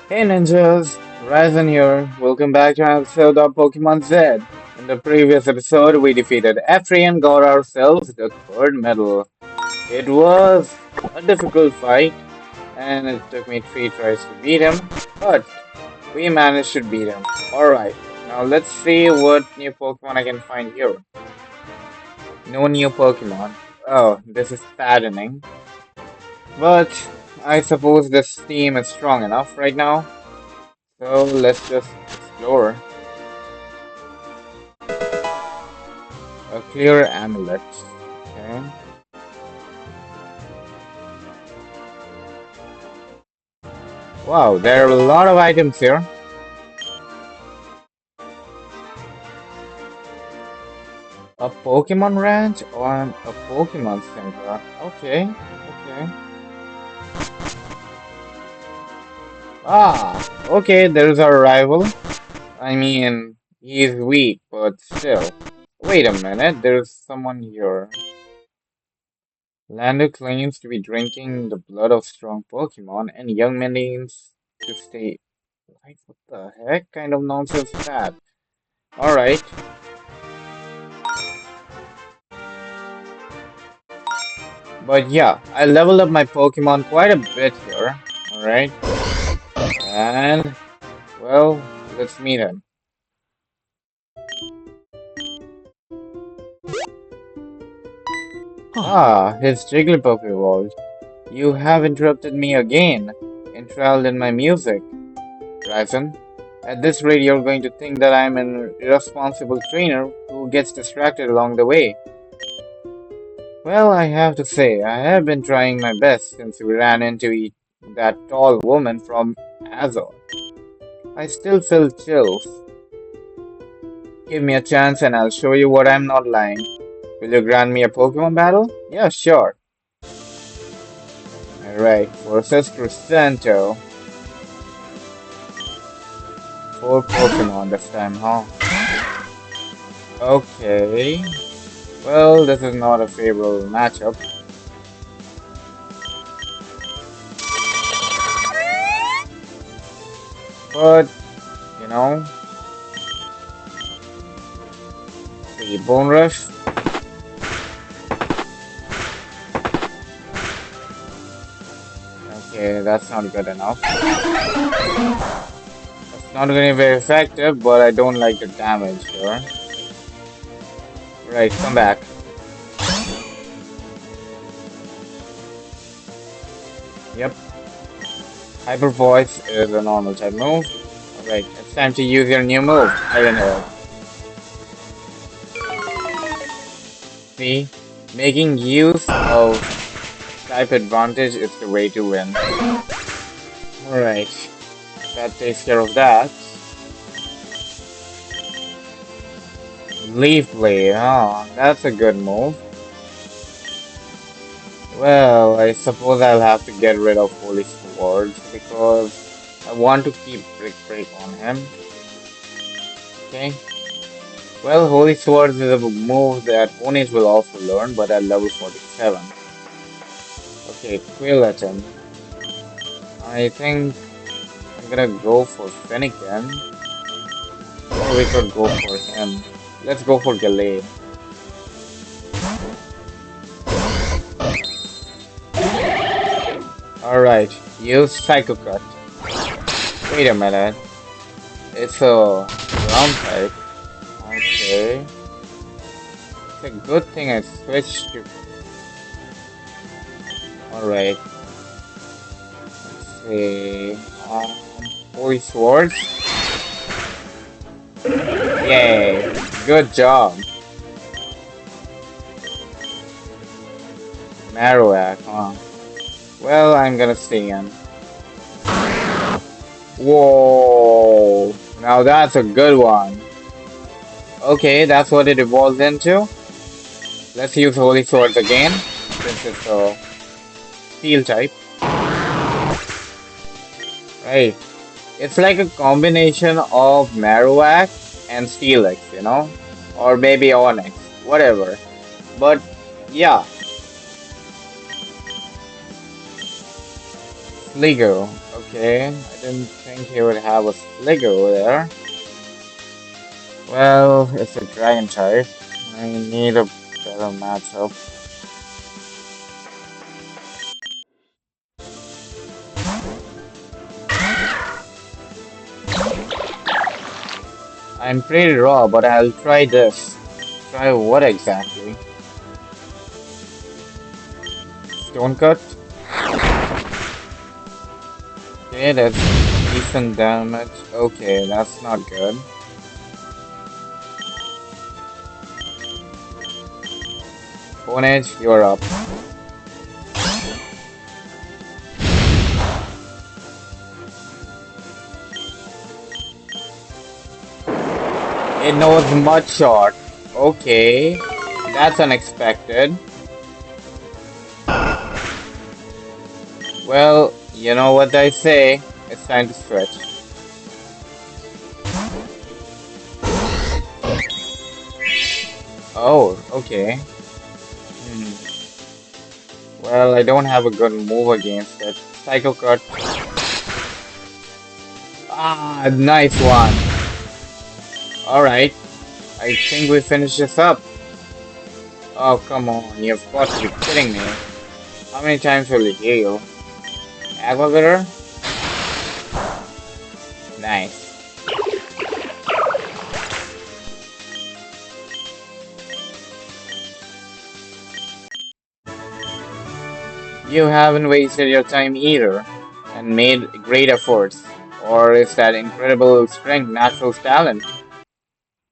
Hey ninjas, Ryzen here. Welcome back to an episode of Pokemon Z. In the previous episode, we defeated Efri and got ourselves the third medal. It was a difficult fight, and it took me 3 tries to beat him, but we managed to beat him. Alright, now let's see what new Pokemon I can find here. No new Pokemon. Oh, this is saddening. But I suppose this team is strong enough right now. So let's just explore. A clear amulet. Okay. Wow, there are a lot of items here. A Pokemon ranch or a Pokemon center. Okay, okay. Ah, okay, there's our rival. I mean, he's weak, but still. Wait a minute, there's someone here. Lando claims to be drinking the blood of strong Pokemon, and young men aims to stay. Like, what the heck kind of nonsense is that? Alright. But yeah, I leveled up my Pokemon quite a bit here. Alright. And, well, let's meet him. Ah, his Jigglypuff evolved. You have interrupted me again, enthralled in my music, Ryzen. At this rate, you're going to think that I'm an irresponsible trainer who gets distracted along the way. Well, I have to say, I have been trying my best since we ran into that tall woman from Azor. I still feel chills. Give me a chance and I'll show you what I'm not lying. Will you grant me a Pokemon battle? Yeah, sure. Alright, versus Chrisanto. 4 Pokemon this time, huh? Okay. Well, this is not a favorable matchup. But, you know, the Bone Rush. Okay, that's not good enough. It's not going to be very effective, but I don't like the damage here. Right, come back. Yep. Hyper Voice is a normal type move. Alright, it's time to use your new move. Iron Head. See? Making use of type advantage is the way to win. Alright. That takes care of that. Leaf Blade, oh, that's a good move. Well, I suppose I'll have to get rid of Holy Swords because I want to keep Brick Break on him. Okay. Well, Holy Swords is a move that ponies will also learn, but at level 47. Okay, Quilleton. I think I'm gonna go for Fennekin. Or we could go for him. Let's go for Gallade. Alright, use Psycho Cut. Wait a minute. It's a ground type. Okay. It's a good thing I switched to. Alright. Let's see. Holy Swords. Yay. Good job. Marowak, huh? Well, I'm gonna stay in. Whoa! Now that's a good one. Okay, that's what it evolved into. Let's use Holy Swords again, since it's a steel type. Right. It's like a combination of Marowak and Steelix, you know? Or maybe Onyx, whatever. But, yeah. Sligo. Okay, I didn't think he would have a Sligo over there. Well, it's a dragon type. I need a better matchup. I'm pretty raw, but I'll try this. Try what exactly? Stone cut? Okay, that's decent damage. Okay, that's not good. Bone Edge, you're up. It knows Mud Shot. Okay, that's unexpected. Well, you know what I say. It's time to switch. Oh, okay. Hmm. Well, I don't have a good move against it. Psycho Cut. Ah, nice one. Alright, I think we finished this up. Oh, come on, you've got to be kidding me. How many times will it heal? Aqua Glitter? Nice. You haven't wasted your time either, and made great efforts. Or is that incredible strength natural talent?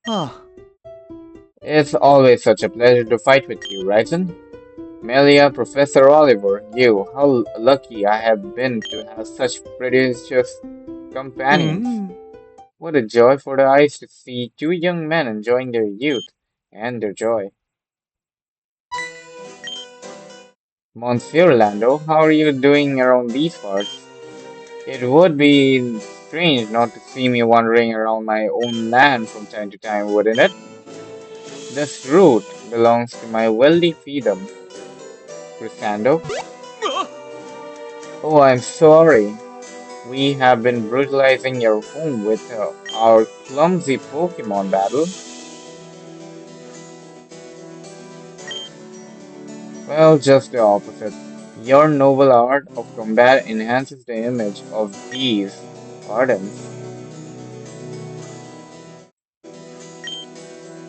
Ah. It's always such a pleasure to fight with you, Ryzen. Melia, Professor Oliver, you, how lucky I have been to have such precious companions. Hmm. What a joy for the eyes to see two young men enjoying their youth and their joy. Monsieur Lando, how are you doing around these parts? It would be strange not to see me wandering around my own land from time to time, wouldn't it? This route belongs to my wealthy freedom, Chrisanto. Oh, I'm sorry. We have been brutalizing your home with our clumsy Pokemon battle. Well, just the opposite. Your noble art of combat enhances the image of these gardens.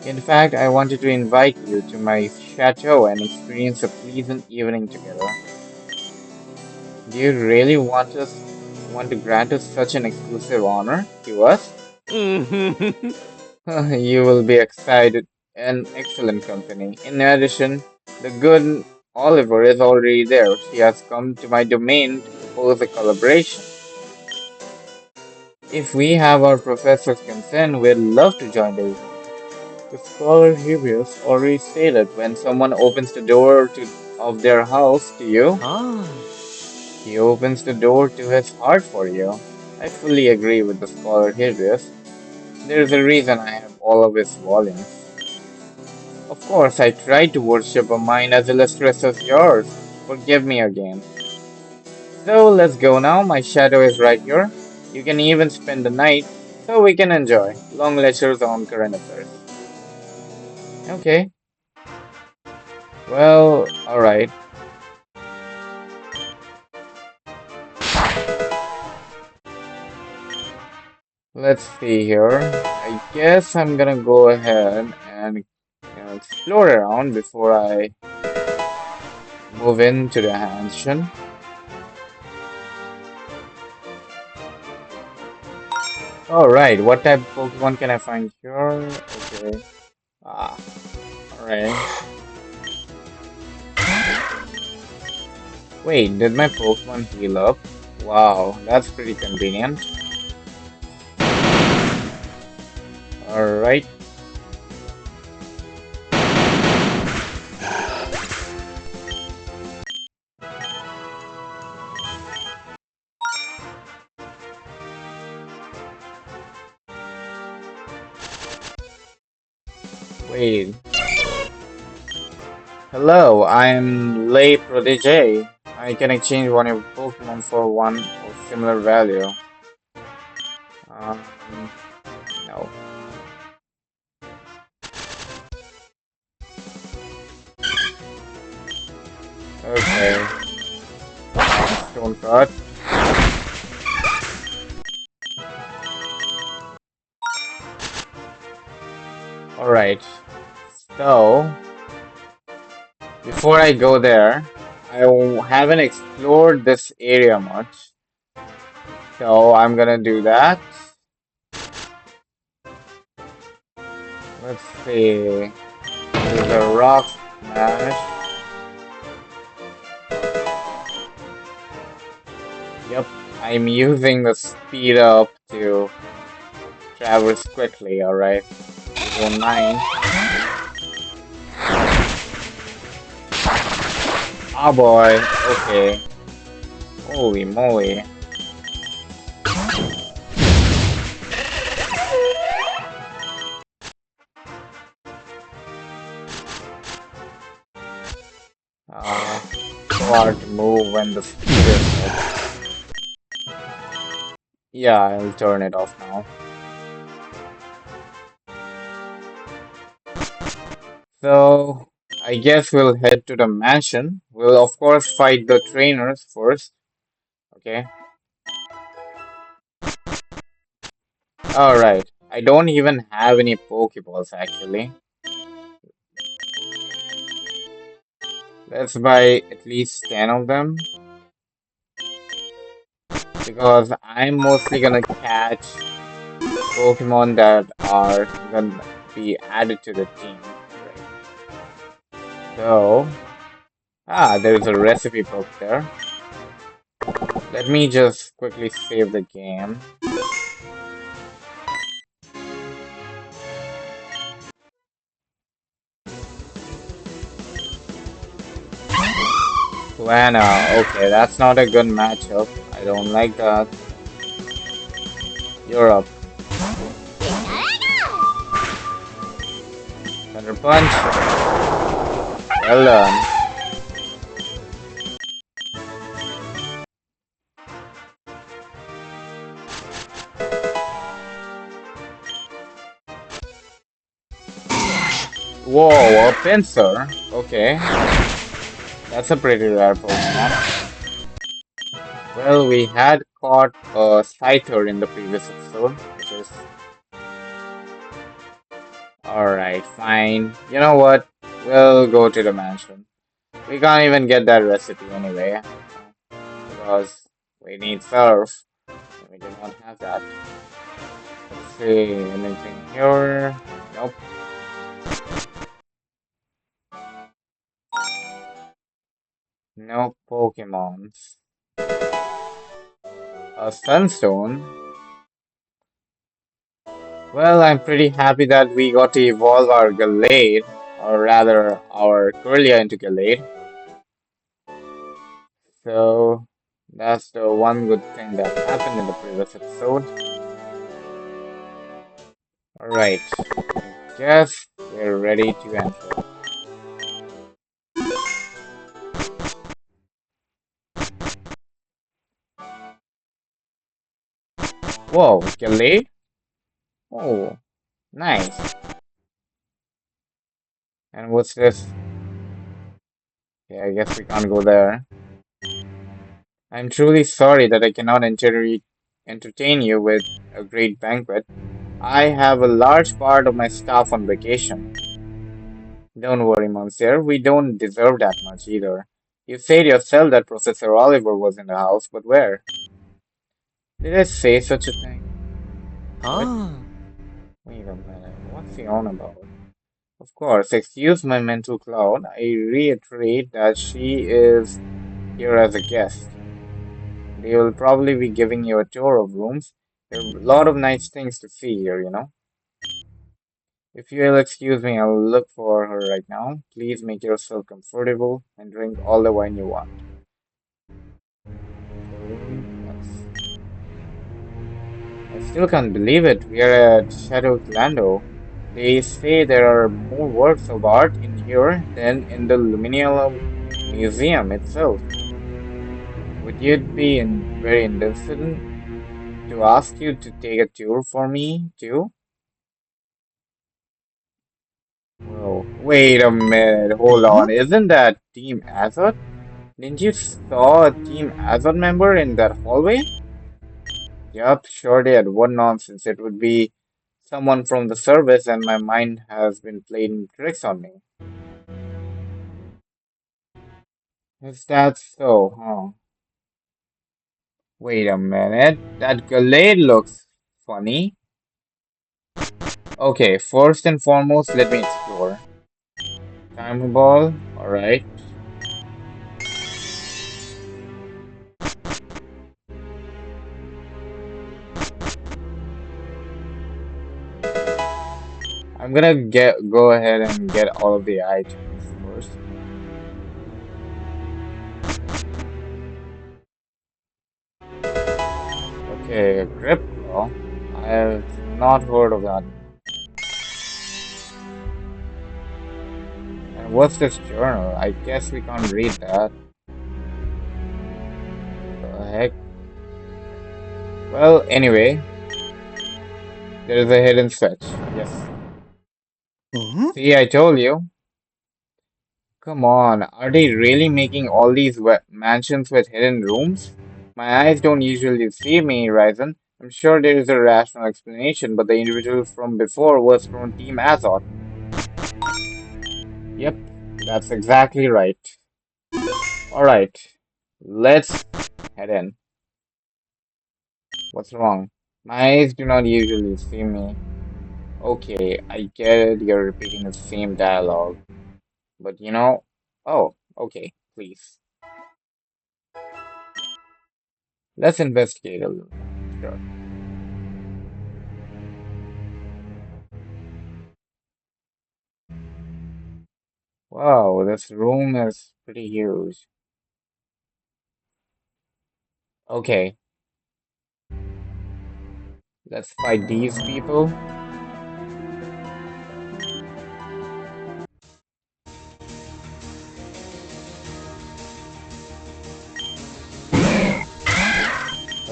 In fact, I wanted to invite you to my chateau and experience a pleasant evening together. Do you really want to grant us such an exclusive honor to us? You will be excited and excellent company. In addition, the good Oliver is already there. He has come to my domain to propose a collaboration. If we have our professor's consent, we'd love to join the event. The scholar Hebius already stated when someone opens the door of their house to you, Ah. he opens the door to his heart for you. I fully agree with the scholar Hebius. There's a reason I have all of his volumes. Of course, I tried to worship a mind as illustrious as yours. Forgive me again. So let's go now. My shadow is right here. You can even spend the night so we can enjoy long lectures on current affairs. Okay, well, alright. Let's see here. I guess I'm gonna go ahead and explore around before I move into the mansion. Alright, what type of Pokemon can I find here? Okay. Ah, alright. Wait, did my Pokemon heal up? Wow, that's pretty convenient. Alright. Wait. Hello, I'm Lay Protege. I can exchange one of your Pokemon for one of similar value. Um, no. Okay. Nice stone cut. Alright. So, before I go there, haven't explored this area much. So I'm gonna do that. Let's see. There's a rock smash. Yep, I'm using the speed up to traverse quickly, alright? You don't mind. Oh boy, okay. Holy moly. So hard to move when the speed is up. Yeah, I'll turn it off now. So, I guess we'll head to the mansion. We'll of course fight the trainers first. Okay. Alright. I don't even have any Pokeballs actually. Let's buy at least 10 of them. Because I'm mostly gonna catch Pokemon that are gonna be added to the team. Right. So, there's a recipe book there. Let me just quickly save the game. Lana, okay, that's not a good matchup. I don't like that. You're up. Thunder Punch. Well done. Whoa, a Pinsir. Okay. That's a pretty rare Pokemon. Well, we had caught a Scyther in the previous episode, which is... Alright, fine. You know what? We'll go to the mansion. We can't even get that recipe anyway. Because we need surf. We do not have that. Let's see, anything here? Nope. No Pokemons. A Sunstone? Well, I'm pretty happy that we got to evolve our Gallade, or rather, our Corellia into Gallade. So, that's the one good thing that happened in the previous episode. Alright, I guess we're ready to enter. Whoa, Gallade? Oh, nice. And what's this? Yeah, I guess we can't go there. I'm truly sorry that I cannot entertain you with a great banquet. I have a large part of my staff on vacation. Don't worry, Monsieur. We don't deserve that much either. You said yourself that Professor Oliver was in the house, but where? Did I say such a thing? What? Ah, Wait a minute. What's he on about? Of course, excuse my mental cloud. I reiterate that she is here as a guest. They will probably be giving you a tour of rooms. There are a lot of nice things to see here, you know. If you'll excuse me, I'll look for her right now. Please make yourself comfortable and drink all the wine you want. Okay, I still can't believe it. We are at Shadow Lando. They say there are more works of art in here than in the Luminium Museum itself. Would you be very interested to ask you to take a tour for me too? Whoa, wait a minute, hold on. Isn't that Team Azot? Didn't you saw a Team Azot member in that hallway? Yup, sure did. What nonsense. It would be someone from the service, and my mind has been playing tricks on me. Is that so, huh? Wait a minute. That Gallade looks funny. Okay, first and foremost, let me explore. Time ball, alright. I'm gonna go ahead and get all of the items first. Okay, grip claw. I have not heard of that. And what's this journal? I guess we can't read that. The heck? Well, anyway, there is a hidden switch. Yes. Mhm. See, I told you. Come on, are they really making all these mansions with hidden rooms? My eyes don't usually see me, Ryzen. I'm sure there is a rational explanation, but the individual from before was from Team Azoth. Yep, that's exactly right. Alright, let's head in. What's wrong? My eyes do not usually see me. Okay, I get it, you're repeating the same dialogue. But you know, oh, okay, please. Let's investigate a little more. Sure. Wow, this room is pretty huge. Okay, let's fight these people.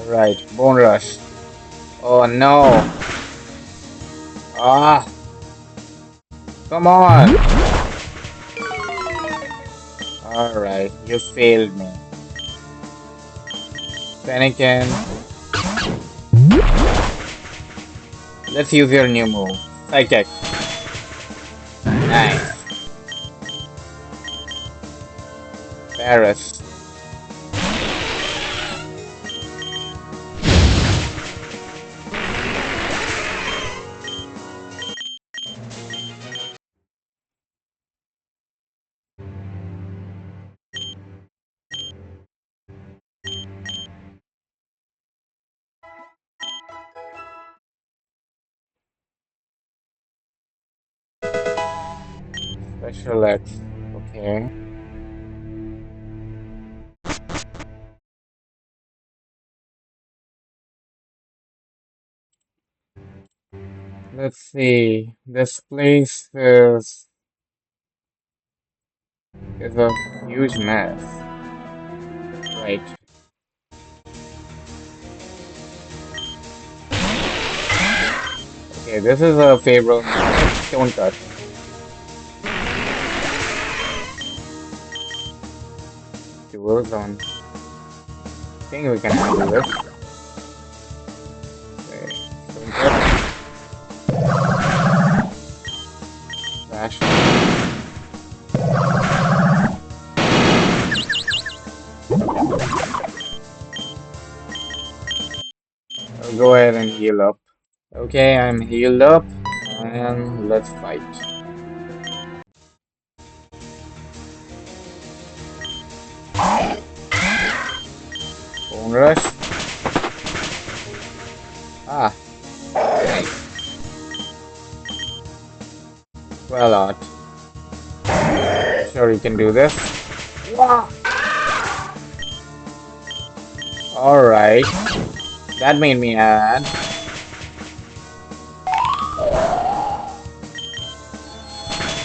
Alright, Bone Rush. Oh no. Ah, come on. Alright, you failed me. Fennekin, let's use your new move. Psychic. Nice. Paris. Special X. Okay. Let's see. This place is a huge mess. Right. Okay, this is a favorable matchup. Stone Cut. Dual Zone. Think we can handle this. Okay. Stone Cut. Fashion. I'll go ahead and heal up. Okay, I'm healed up. And let's fight. Bone Rush. Ah, nice. Well out. I'm sure you can do this. Alright. That made me mad.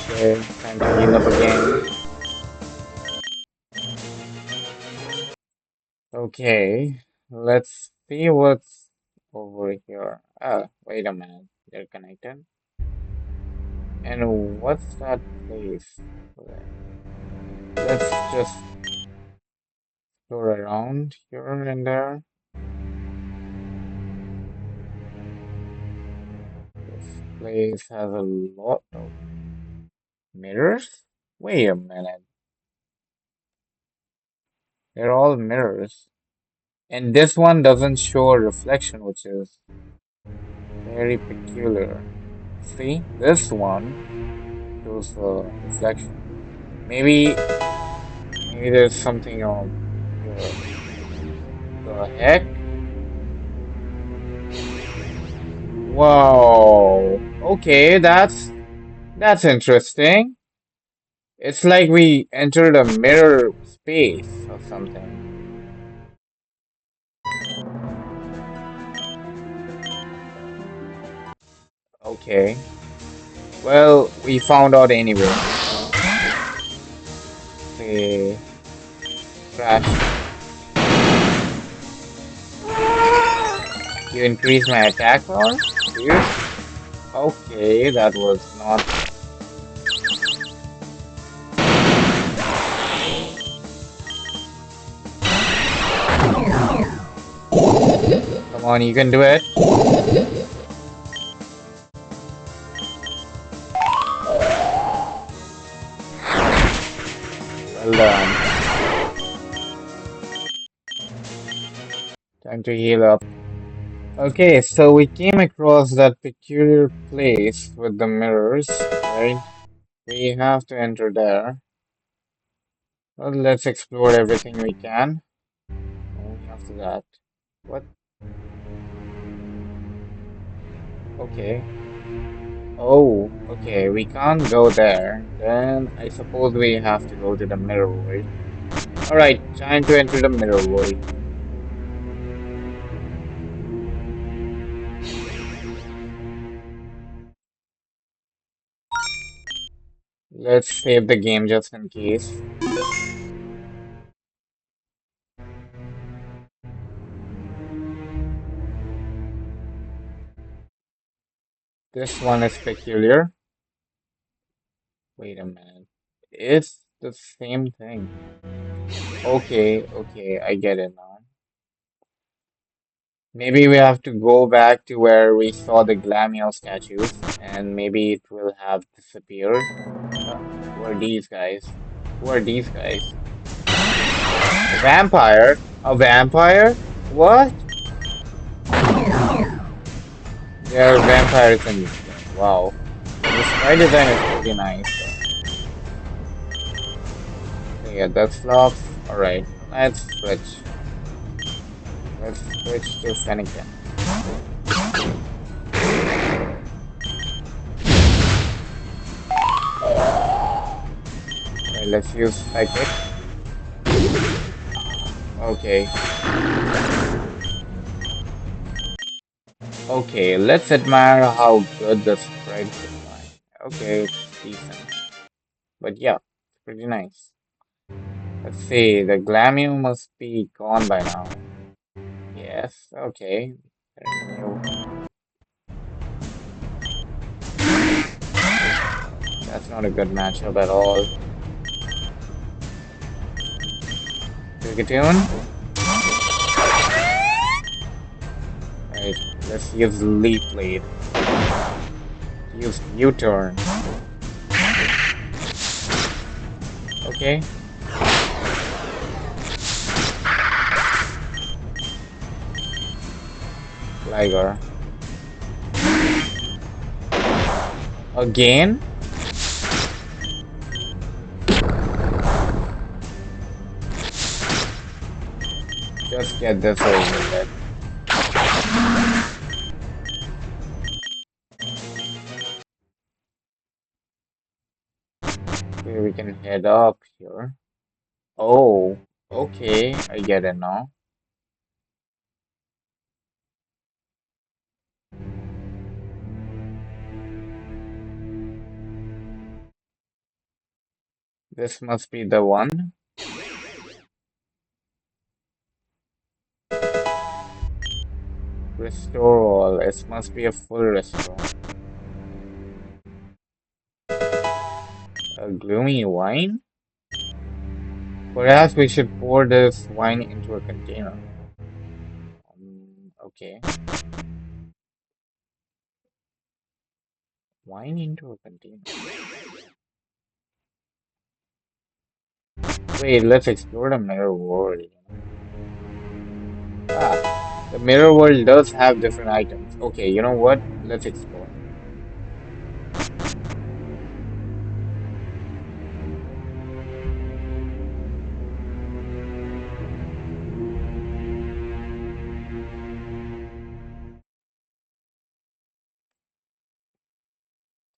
Okay, time to heal up again. Okay, let's see what's over here. Wait a minute. They're connected. And what's that place? Let's just go around here and there. This place has a lot of mirrors. Wait a minute. They're all mirrors. And this one doesn't show a reflection, which is very peculiar. See, this one shows a reflection. Maybe, maybe there's something on here. The heck? Whoa. Okay, that's interesting. It's like we entered a mirror space or something. Okay. Well, we found out anyway. Say crash. You increase my attack power? Seriously? Okay, that was not. Come on, you can do it. Well done. Time to heal up. Okay, so we came across that peculiar place with the mirrors, right? We have to enter there. Well, let's explore everything we can. Only after that. What? Okay. Oh, okay, we can't go there. Then I suppose we have to go to the mirror world. Alright, time to enter the mirror world. Let's save the game just in case. This one is peculiar. Wait a minute. It's the same thing. Okay, okay, I get it now. Maybe we have to go back to where we saw the Glamio statues, and maybe it will have disappeared. Who are these guys? Who are these guys? A vampire? A vampire? What? There are vampires in this game. Wow. The sprite design is pretty nice, though. So yeah, that's locks. Alright, let's switch. Let's switch to Fennekin. Alright, let's use Psychic. Okay. Okay, let's admire how good the sprite design. Okay, it's decent. But yeah, it's pretty nice. Let's see, the Glamew must be gone by now. Yes, okay. There's new. That's not a good matchup at all. Krigatune? Right, let's use Leaf Blade. Use U-turn. Okay. Liger. Again? Just get this over with. Okay, we can head up here. Oh, okay, I get it now. This must be the one. Restore all. It must be a full restore. A gloomy wine? Perhaps we should pour this wine into a container. Okay. Wine into a container. Wait, let's explore the mirror world. Ah, the mirror world does have different items. Okay, you know what? Let's explore.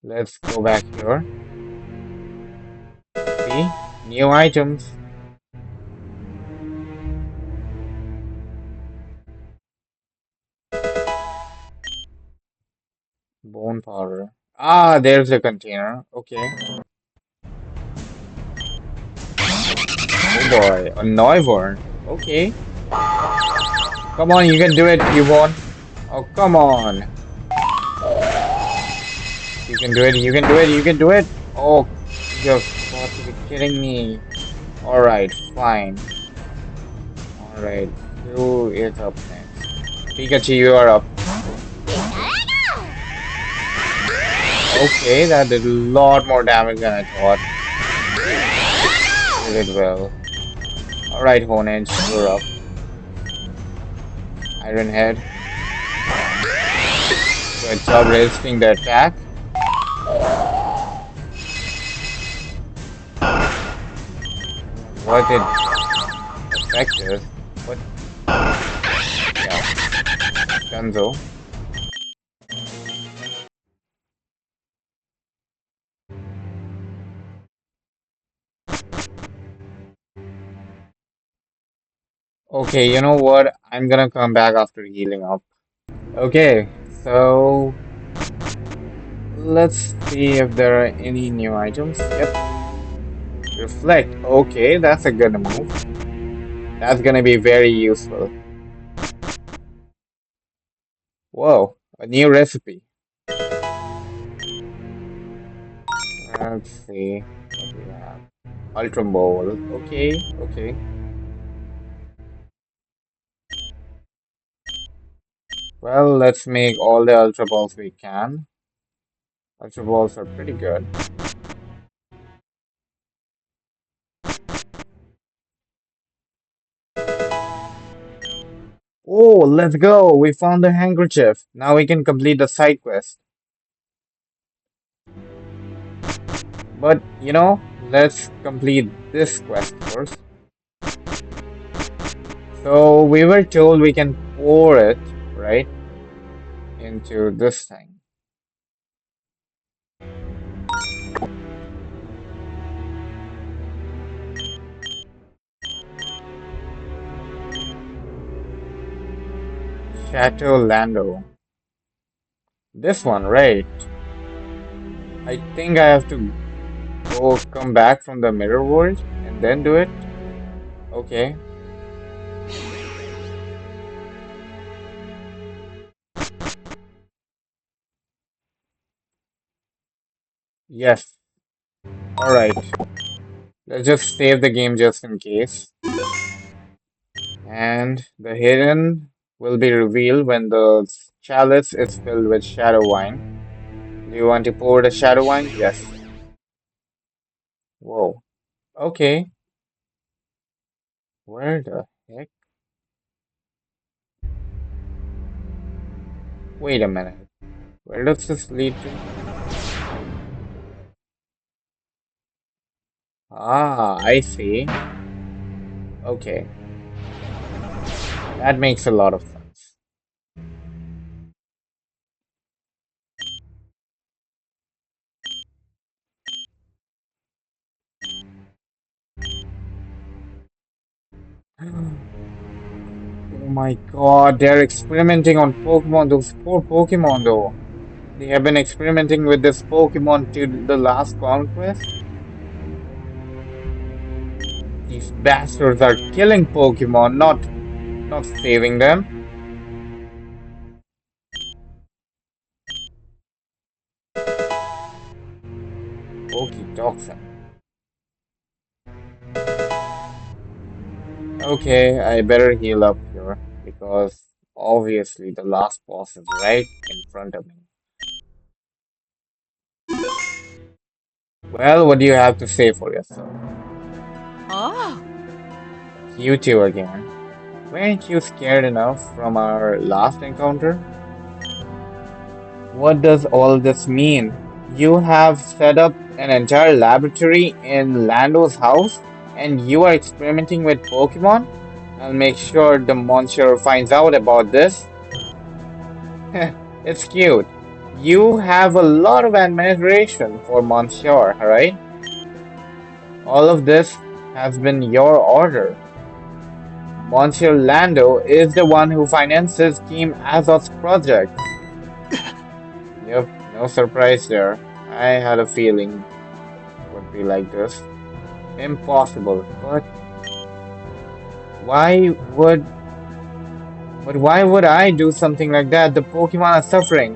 Let's go back here. See? New items. Bone powder. Ah, there's the container. Okay. Oh boy, a Neuvorn. Okay. Come on, you can do it, Cubone. Oh, come on. You can do it, you can do it, you can do it. Oh, you've got to be kidding me. Alright, fine. Alright, who is up next? Pikachu, you are up. Okay, that did a lot more damage than I thought. You did well. Alright, Honedge, you're up. Iron Head. Good job resisting the attack. What it effective? What? Yeah, Dunzo. Okay, you know what? I'm gonna come back after healing up. Okay, so let's see if there are any new items. Yep, reflect. Okay, that's a good move. That's gonna be very useful. Whoa, a new recipe. Let's see what we have. Ultra Bowl. Okay, okay. Well, let's make all the Ultra Balls we can. Ultra Balls are pretty good. Oh, let's go! We found the handkerchief. Now we can complete the side quest. But, let's complete this quest first. So, we were told we can pour it, right, into this thing. Chateau Lando. This one, right? I think I have to come back from the mirror world and then do it. Okay. Yes. Alright. Let's just save the game just in case. And the hidden will be revealed when the chalice is filled with shadow wine. Do you want to pour the shadow wine? Yes. Whoa. Okay. Where the heck? Wait a minute. Where does this lead to? Ah, I see. Okay. That makes a lot of sense. Oh my god, they're experimenting on Pokemon. Those poor Pokemon, though. They have been experimenting with this Pokemon till the last conquest. These bastards are killing Pokemon, not saving them. Pokey Toxin. Okay, I better heal up here because obviously the last boss is right in front of me. Well, what do you have to say for yourself? Oh, You two again. Weren't you scared enough from our last encounter? What does all this mean? You have set up an entire laboratory in Lando's house and you are experimenting with Pokemon? I'll make sure the Monsieur finds out about this. It's cute. You have a lot of admiration for Monsieur, alright? All of this has been your order. Monsieur Lando is the one who finances Team Azot's projects. Yep, no surprise there. I had a feeling it would be like this. Impossible. Why would why would I do something like that? The Pokemon are suffering.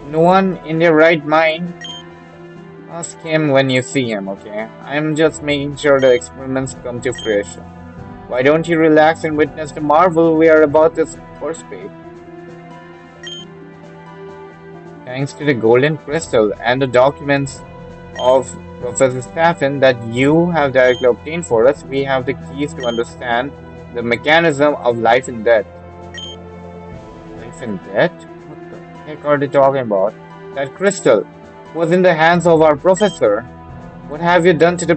No one in their right mind. Ask him when you see him, okay? I'm just making sure the experiments come to fruition. Why don't you relax and witness the marvel we are about to participate? Thanks to the golden crystal and the documents of Professor Staffen that you have directly obtained for us, we have the keys to understand the mechanism of life and death. Life and death? What the heck are they talking about? That crystal was in the hands of our professor. What have you done to the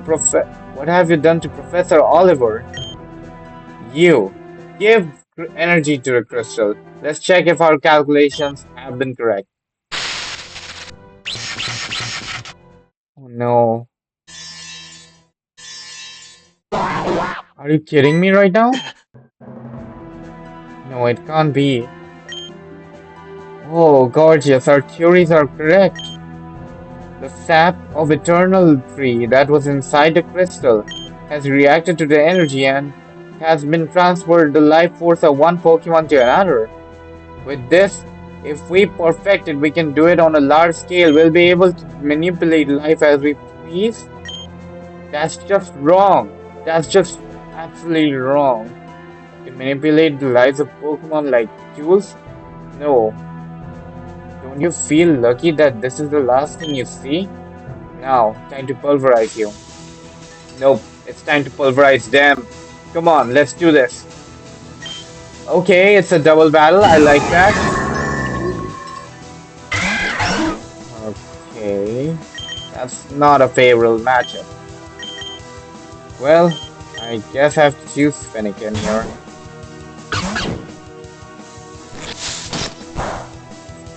What have you done to Professor Oliver? You give energy to the crystal. Let's check if our calculations have been correct. Oh no. Are you kidding me right now? No, it can't be. Oh, gorgeous. Our theories are correct. The sap of eternal tree that was inside the crystal has reacted to the energy and has been transferred the life force of one Pokemon to another. With this, if we perfect it, we can do it on a large scale. We'll be able to manipulate life as we please. That's just wrong. That's just absolutely wrong. To manipulate the lives of Pokemon like tools? No. Don't you feel lucky that this is the last thing you see? Now, time to pulverize you. Nope, it's time to pulverize them. Come on, let's do this. Okay, it's a double battle. I like that. Okay, that's not a favorable matchup. Well, I guess I have to choose Fennekin here.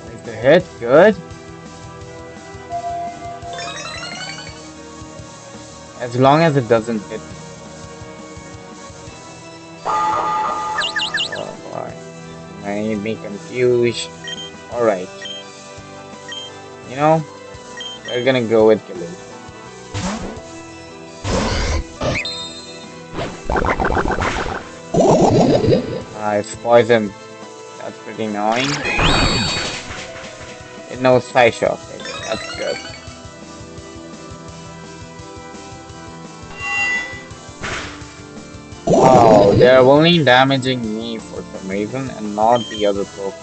Like the hit, good. As long as it doesn't hit me. Oh boy, made me confused. Alright, you know, we're gonna go with Gallade. It's poison. That's pretty annoying. It knows Psy Shock. That's good. Wow, they're only damaging me for some reason and not the other Pokemon.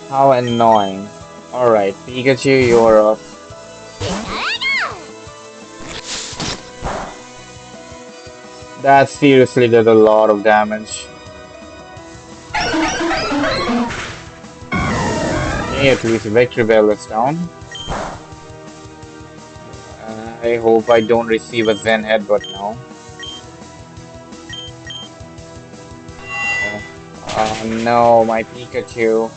How annoying. Alright, Pikachu, you're up. That seriously did a lot of damage. Okay, at least Victory Bell is down. I hope I don't receive a Zen Headbutt now. Oh, oh no, my Pikachu.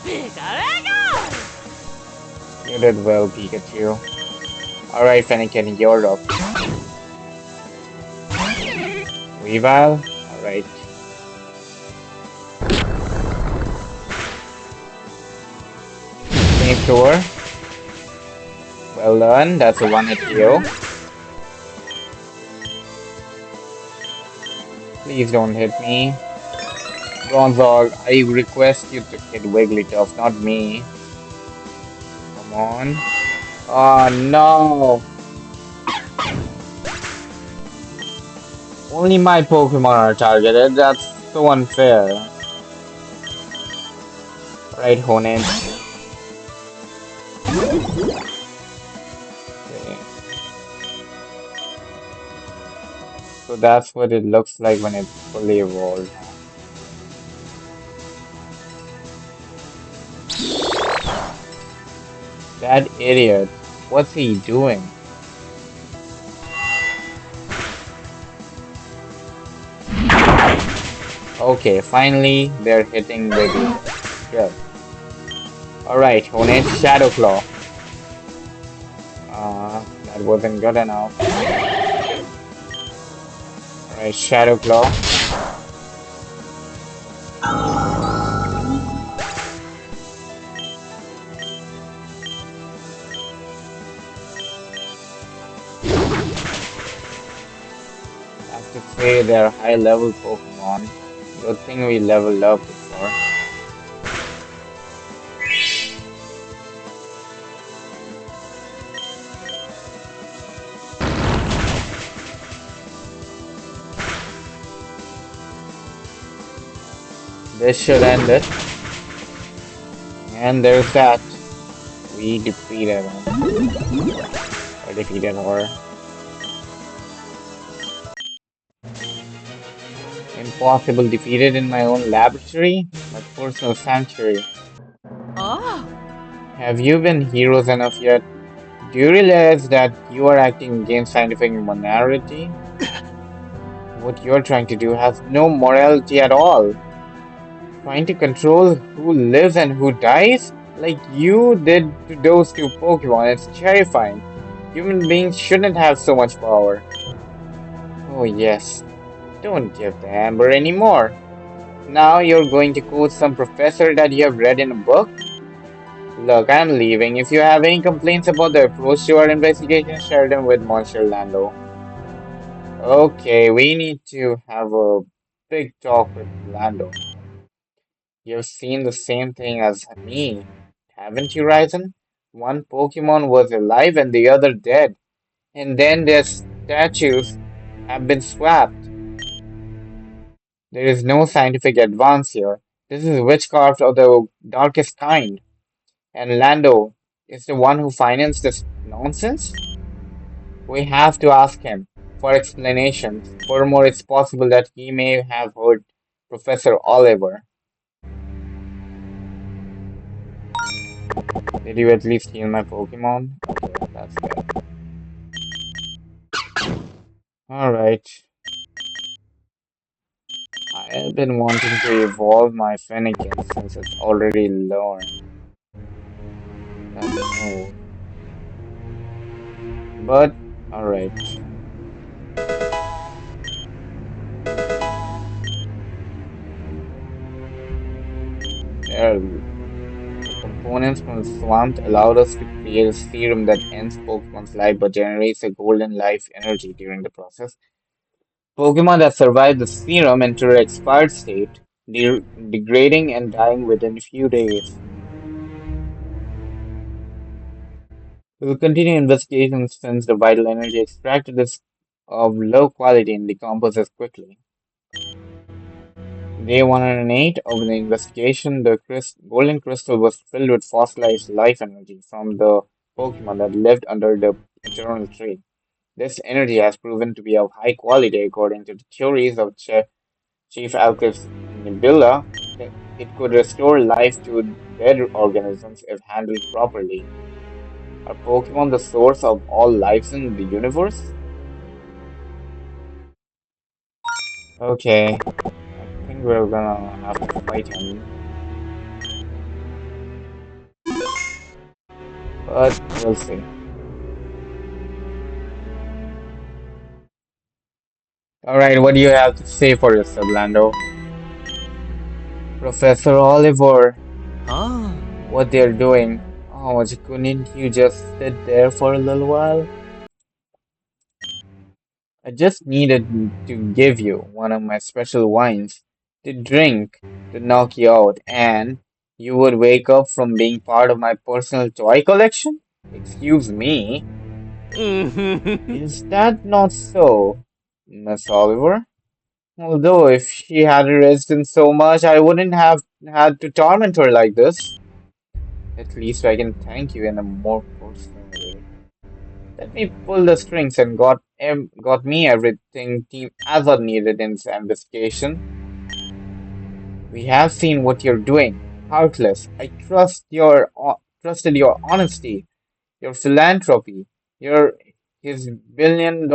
You did well, Pikachu. Alright, Fennekin, you're up. Weavile? Alright. Same tour. Well done, that's a one-hit KO. Please don't hit me. Bronzor, I request you to hit Wigglytuff, not me. Come on. Oh no! Only my Pokemon are targeted. That's so unfair. Right, Honedge? Okay. So that's what it looks like when it's fully evolved, huh? That idiot. What's he doing? Okay, finally they're hitting with each other. Good. Alright, Honedge, Shadow Claw. That wasn't good enough. Alright, Shadow Claw. I have to say they're high level Pokemon. Good thing we leveled up before. This should end it. And there's that. We defeated him. Or defeated her. Impossible defeated in my own laboratory? My personal sanctuary. Oh. Have you been heroes enough yet? Do you realize that you are acting against scientific morality? What you're trying to do has no morality at all. Trying to control who lives and who dies? Like you did to those two Pokemon, it's terrifying. Human beings shouldn't have so much power. Oh yes, don't give the Amber anymore. Now you're going to quote some professor that you have read in a book? Look, I'm leaving. If you have any complaints about the approach to our investigation, share them with Monsieur Lando. Okay, we need to have a big talk with Lando. You've seen the same thing as me, haven't you, Ryzen? One Pokemon was alive and the other dead, and then their statues have been swapped. There is no scientific advance here. This is witchcraft of the darkest kind. And Lando is the one who financed this nonsense? We have to ask him for explanations. Furthermore, it's possible that he may have heard Professor Oliver. Did you at least heal my Pokemon? Okay, that's good. Alright. I have been wanting to evolve my Fennekin since it's already learned that move. But, alright. There, the components from the swamp allowed us to create a serum that ends Pokemon's life but generates a golden life energy during the process. Pokemon that survive the serum enter an expired state, degrading and dying within a few days. We will continue investigations since the vital energy extracted is of low quality and decomposes quickly. Day 108 of the investigation, the golden crystal was filled with fossilized life energy from the Pokemon that lived under the eternal tree. This energy has proven to be of high quality according to the theories of Chief Alchemist Nebula. It could restore life to dead organisms if handled properly. Are Pokemon the source of all lives in the universe? Okay, I think we're gonna have to fight him, but we'll see. Alright, what do you have to say for yourself, Lando? Professor Oliver, Ah. what they're doing. Oh, couldn't you just sit there for a little while? I just needed to give you one of my special wines to drink to knock you out, and you would wake up from being part of my personal toy collection? Excuse me, Mhm. is that not so, Miss Oliver? Although if she had resisted so much, I wouldn't have had to torment her like this. At least I can thank you in a more personal way. Let me pull the strings and got me everything Team Azad needed in this investigation. We have seen what you're doing. Heartless. I trusted your honesty, your philanthropy, your his $1 billion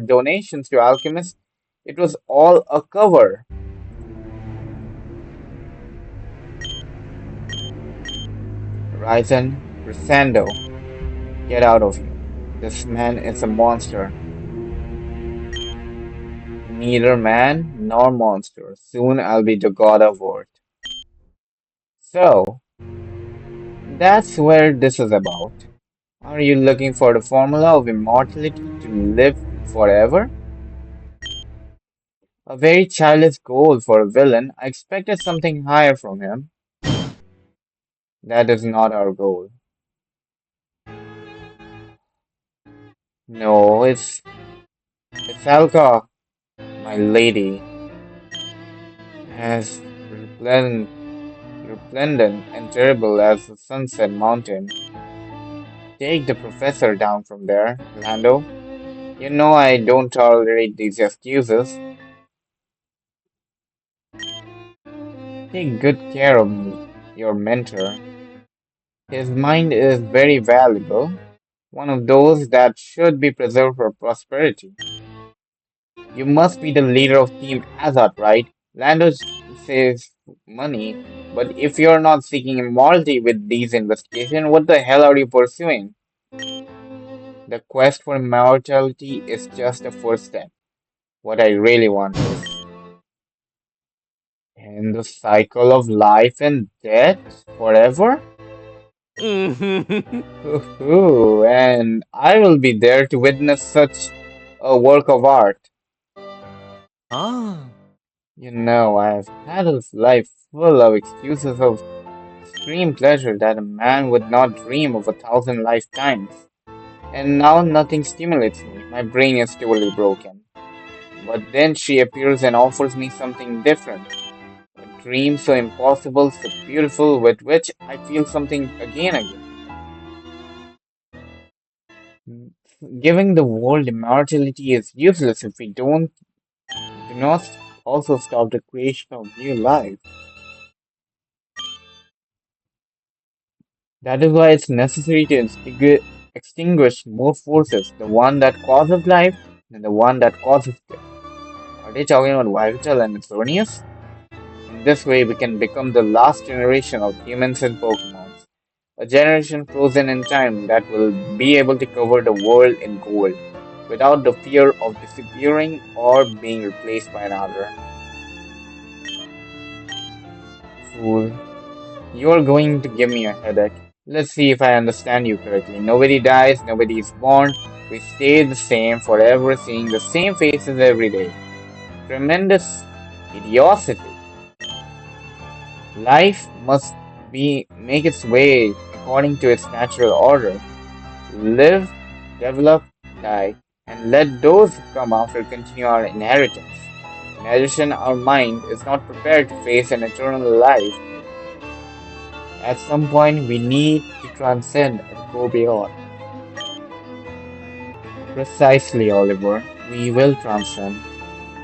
donations to alchemists. It was all a cover. Ryzen, Chrisanto, get out of here. This man is a monster. Neither man nor monster. Soon I'll be the god of war. So, that's where this is about. Are you looking for the formula of immortality to live forever? A very childish goal for a villain. I expected something higher from him. That is not our goal. No, it's Alka, my lady, as resplendent and terrible as the sunset mountain. Take the professor down from there, Lando. You know I don't tolerate these excuses. Take good care of your mentor. His mind is very valuable, one of those that should be preserved for prosperity. You must be the leader of Team Azat, right? Lando says money, but if you're not seeking immortality with these investigations, what the hell are you pursuing? The quest for immortality is just a first step. What I really want is end the cycle of life and death forever? Mhm. Hoo-hoo, and I will be there to witness such a work of art. Ah. You know, I have had a life full of excuses of extreme pleasure that a man would not dream of 1,000 lifetimes. And now nothing stimulates me. My brain is totally broken. But then she appears and offers me something different. A dream so impossible, so beautiful, with which I feel something again. Giving the world immortality is useless if we do not also stop the creation of new life. That is why it's necessary to extinguish more forces, the one that causes life and the one that causes death. Are they talking about Vital and Xerneas? In this way, we can become the last generation of humans and Pokemons. A generation frozen in time that will be able to cover the world in gold, without the fear of disappearing or being replaced by another. Fool, you're going to give me a headache. Let's see if I understand you correctly. Nobody dies, nobody is born. We stay the same forever, seeing the same faces every day. Tremendous idiocy. Life must be make its way according to its natural order. Live, develop, die, and let those who come after continue our inheritance. In addition, our mind is not prepared to face an eternal life. At some point, we need to transcend or go beyond. Precisely, Oliver. We will transcend.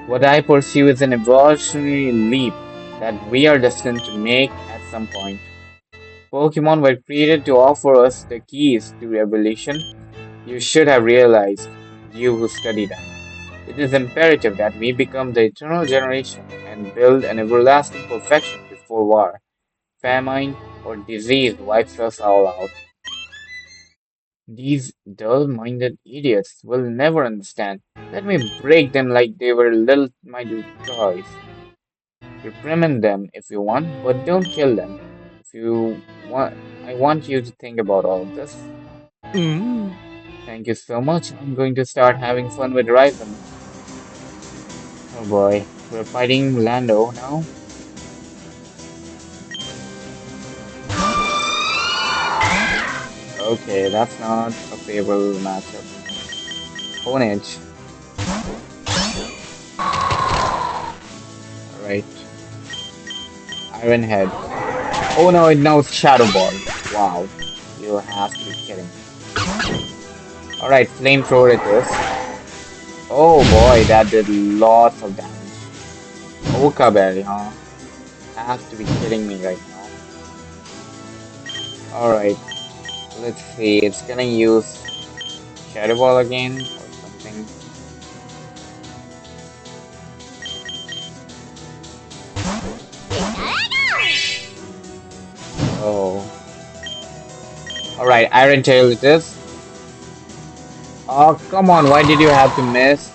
What I pursue is an evolutionary leap that we are destined to make at some point. Pokemon were created to offer us the keys to evolution. You should have realized, you who study them. It is imperative that we become the eternal generation and build an everlasting perfection before war, famine, or disease wipes us all out. These dull-minded idiots will never understand. Let me break them like they were my little toys. Reprimand them if you want, but don't kill them. If you want, I want you to think about all of this. Mm. Thank you so much. I'm going to start having fun with Ryzen. Oh boy, we're fighting Lando now. Okay, that's not a favorable matchup. Honage. Alright. Iron Head. Oh no, it knows Shadow Ball. Wow. You have to be kidding me. Alright, Flamethrower it is. Oh boy, that did lots of damage. Oka Berry, huh? Have to be kidding me right now. Alright, let's see. It's gonna use Shadow Ball again or something. Oh. Alright, Iron Tail it is. Oh, come on, why did you have to miss?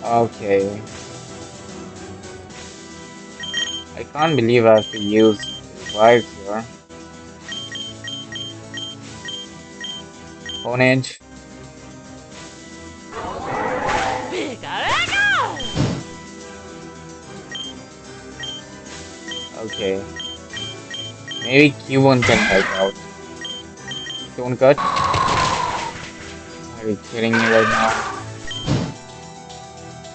Okay. I can't believe I have to use revives here. Honage. Okay. Maybe Cubone can help out. Stone Cut? Are you kidding me right now?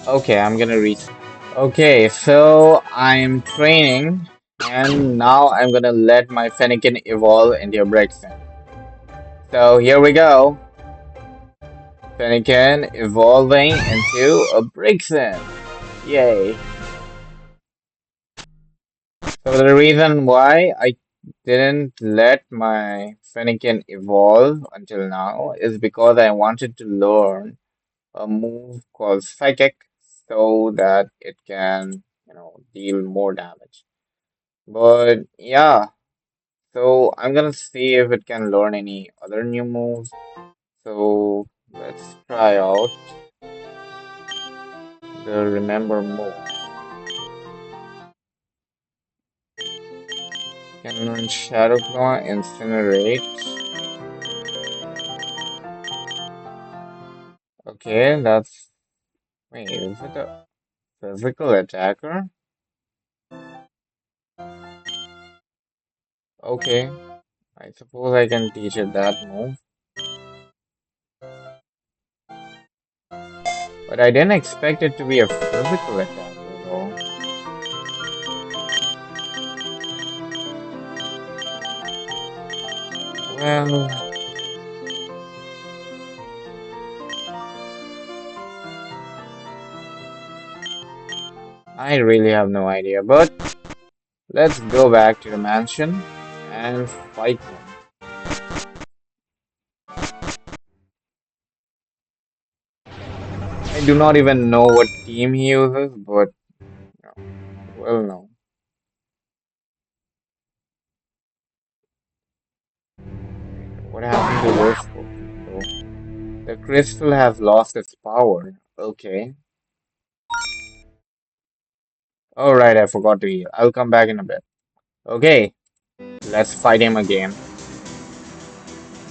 Okay, I'm gonna reset. Okay, so I'm training, and now I'm gonna let my Fennekin evolve into a Brixton. So here we go. Fennekin evolving into a Brixton. Yay. So the reason why I didn't let my Fennekin evolve until now is because I wanted to learn a move called Psychic so that it can, deal more damage. But yeah, so I'm gonna see if it can learn any other new moves. So let's try out the Remember move. Can learn Shadow Claw, Incinerate. Okay, that's. Wait, is it a physical attacker? Okay, I suppose I can teach it that move. But I didn't expect it to be a physical attacker, though. Well, I really have no idea. But let's go back to the mansion and fight him. I do not even know what team he uses, but no, well, no. Wait, what happened to this Pokemon, though? The crystal has lost its power. Okay. All right, I forgot to heal. I'll come back in a bit. Okay, let's fight him again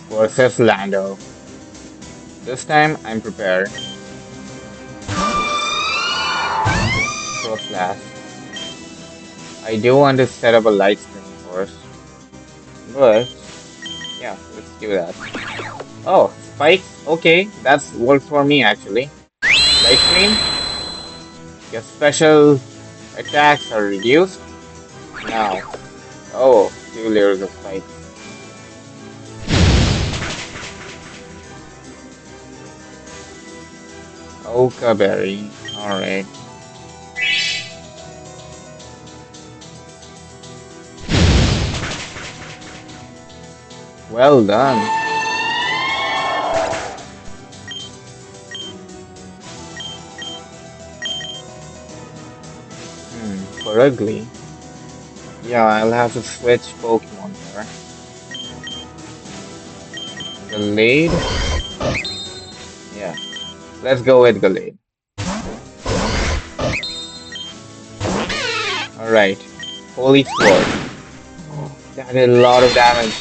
versus Lando. This time I'm prepared. Crow Slash. I do want to set up a light screen first, but yeah, let's do that. Oh, spikes. Okay, that's works for me actually. Light screen. Your special attacks are reduced now. Oh, 2 layers of spikes. Oka berry. All right. Well done. For ugly. Yeah, I'll have to switch Pokemon here. Gallade? Yeah, let's go with Gallade. Alright. Holy Sword. Oh, that did a lot of damage.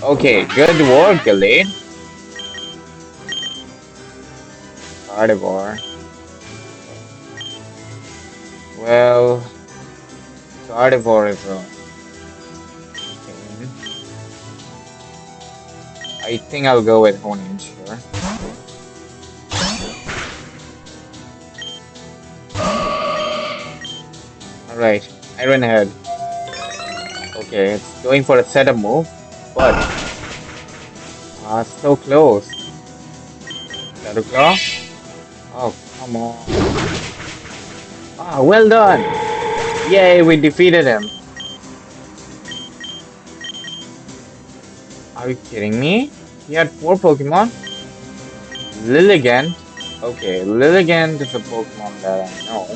Okay, good work, Gallade. Gardevoir. Well, Gardevoir is a pain. I think I'll go with Honage here. Alright, Iron Head. Okay, it's going for a setup move, but so close. Shadow Claw? Oh, come on. Well done! Yay, we defeated him. Are you kidding me? He had 4 Pokemon? Lilligant? Okay, Lilligant is a Pokemon that I know.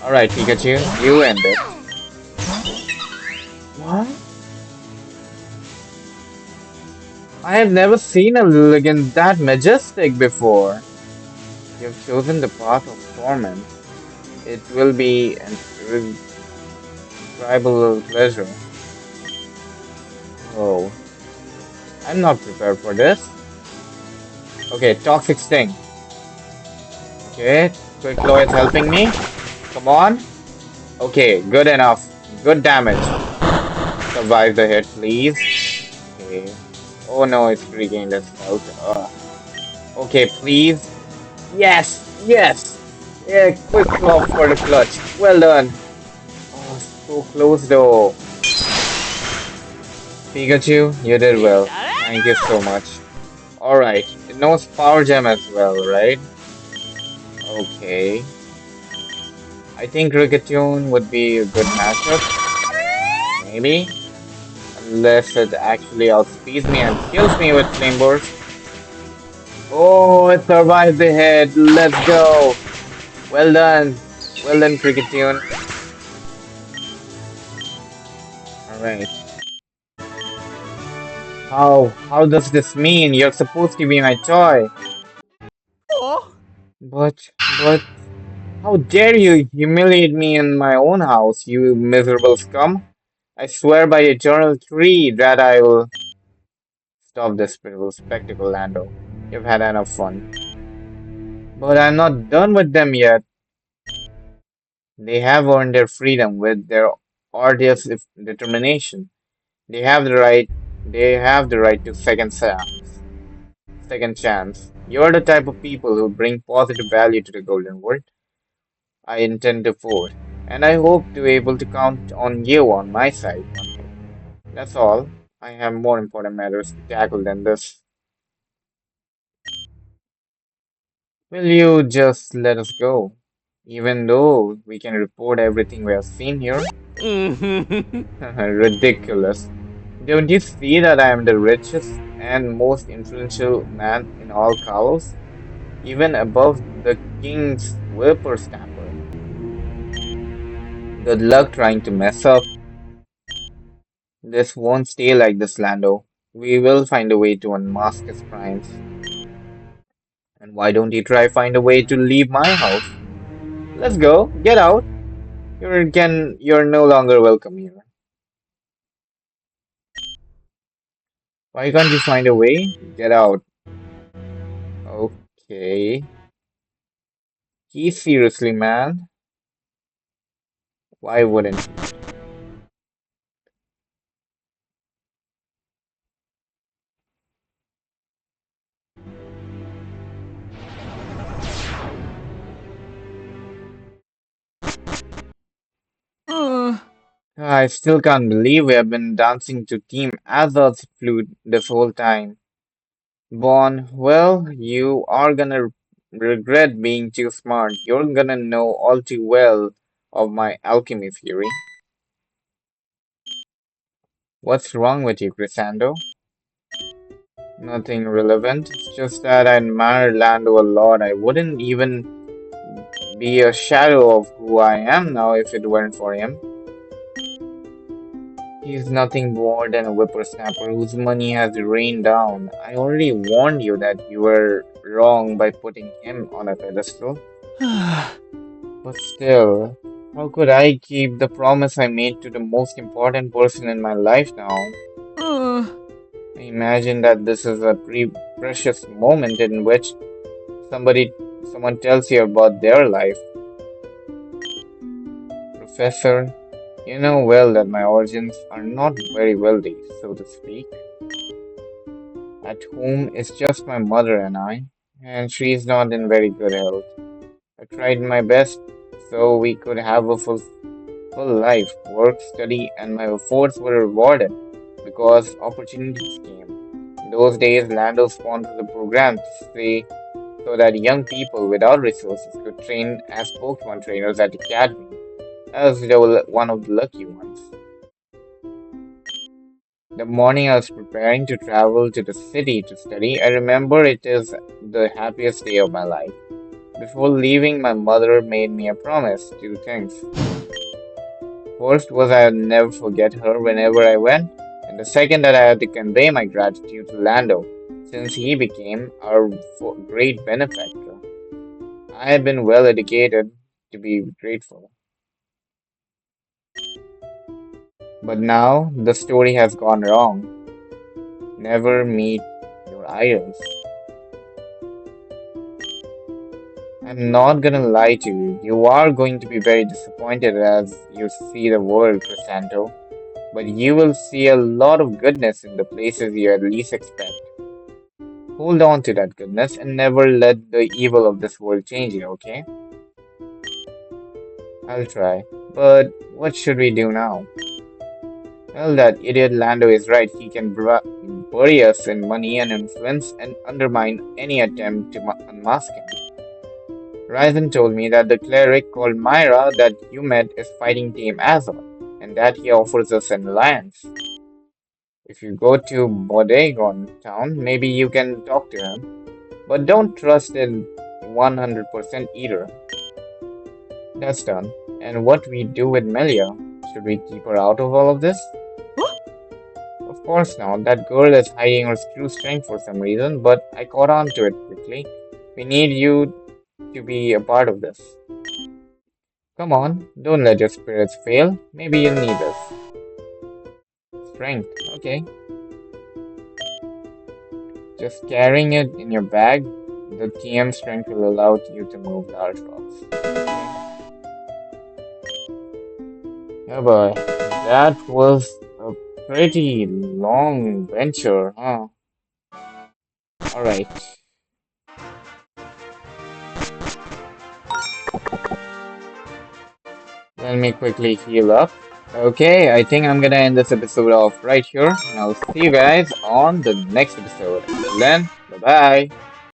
Alright, Pikachu, you end it. What? I have never seen a Lilligant that majestic before. You have chosen the path of torment. It will be an indescribable pleasure. Oh, I'm not prepared for this. Okay, Toxic Sting. Okay, Quick Claw is helping me. Come on. Okay, good enough. Good damage. Survive the hit, please. Okay. Oh no, it's regained its health. Okay, please. Yes! Yes! Yeah, Quick Claw for the clutch. Well done. Oh, so close though. Pikachu, you did well. Thank you so much. Alright, it knows Power Gem as well, right? Okay. I think Rigatune would be a good matchup. Maybe. Unless it actually outspeeds me and kills me with Flame Burst. Oh, it survived the hit. Let's go. Well done. Well done, Cricketune. Alright. How does this mean? You're supposed to be my toy. Oh. But, how dare you humiliate me in my own house, you miserable scum? I swear by eternal tree that I will stop this pitiful spectacle, Lando. You've had enough fun. But I'm not done with them yet. They have earned their freedom with their arduous determination. They have the right. They have the right to second chance. Second chance. You're the type of people who bring positive value to the Golden World. I intend to vote, and I hope to be able to count on you on my side one day. That's all. I have more important matters to tackle than this. Will you just let us go? Even though we can report everything we have seen here? Ridiculous. Don't you see that I am the richest and most influential man in all Kalos? Even above the king's whippersnapper. Good luck trying to mess up. This won't stay like this, Lando. We will find a way to unmask his crimes. And why don't you try find a way to leave my house? Let's go. Get out. You're no longer welcome here. Why can't you find a way? Get out. Okay. He seriously, man. Why wouldn't he? Uh. I still can't believe we have been dancing to Team Azad's flute this whole time. Bon, well, you are gonna regret being too smart. You're gonna know all too well of my alchemy theory. What's wrong with you, Chrisanto? Nothing relevant. It's just that I admire Lando a lot. I wouldn't even be a shadow of who I am now if it weren't for him. He's nothing more than a whippersnapper whose money has rained down. I already warned you that you were wrong by putting him on a pedestal. But still, how could I keep the promise I made to the most important person in my life now? Uh. Imagine that this is a precious moment in which someone tells you about their life. Professor, you know well that my origins are not very wealthy, so to speak. At home, it's just my mother and I, and she's not in very good health. I tried my best so we could have a full life, work, study, and my efforts were rewarded because opportunities came. In those days, Lando sponsored a program to say so that young people without resources could train as Pokemon trainers at Academy, as they were one of the lucky ones. The morning I was preparing to travel to the city to study, I remember it is the happiest day of my life. Before leaving, my mother made me a promise, two things. First was I would never forget her whenever I went, and the second that I had to convey my gratitude to Lando, since he became our great benefactor. I have been well educated to be grateful. But now the story has gone wrong. Never meet your idols. I'm not gonna lie to you. You are going to be very disappointed as you see the world, Chrisanto. But you will see a lot of goodness in the places you at least expect. Hold on to that goodness and never let the evil of this world change you, okay? I'll try. But what should we do now? Well, that idiot Lando is right. He can bury us in money and influence and undermine any attempt to unmask him. Ryzen told me that the cleric called Myra that you met is fighting Team Azoth, and that he offers us an alliance. If you go to Bodegon town, maybe you can talk to him, but don't trust it 100% either. That's done. And what we do with Melia? Should we keep her out of all of this? Of course not. That girl is hiding her true strength for some reason, but I caught on to it quickly. We need you to be a part of this. Come on, don't let your spirits fail. Maybe you'll need this. Strength, okay. Just carrying it in your bag, the TM strength will allow you to move large rocks. Okay. Yeah, boy, that was a pretty long venture, huh? Alright, let me quickly heal up. Okay, I think I'm gonna end this episode off right here, and I'll see you guys on the next episode. Until then, bye bye.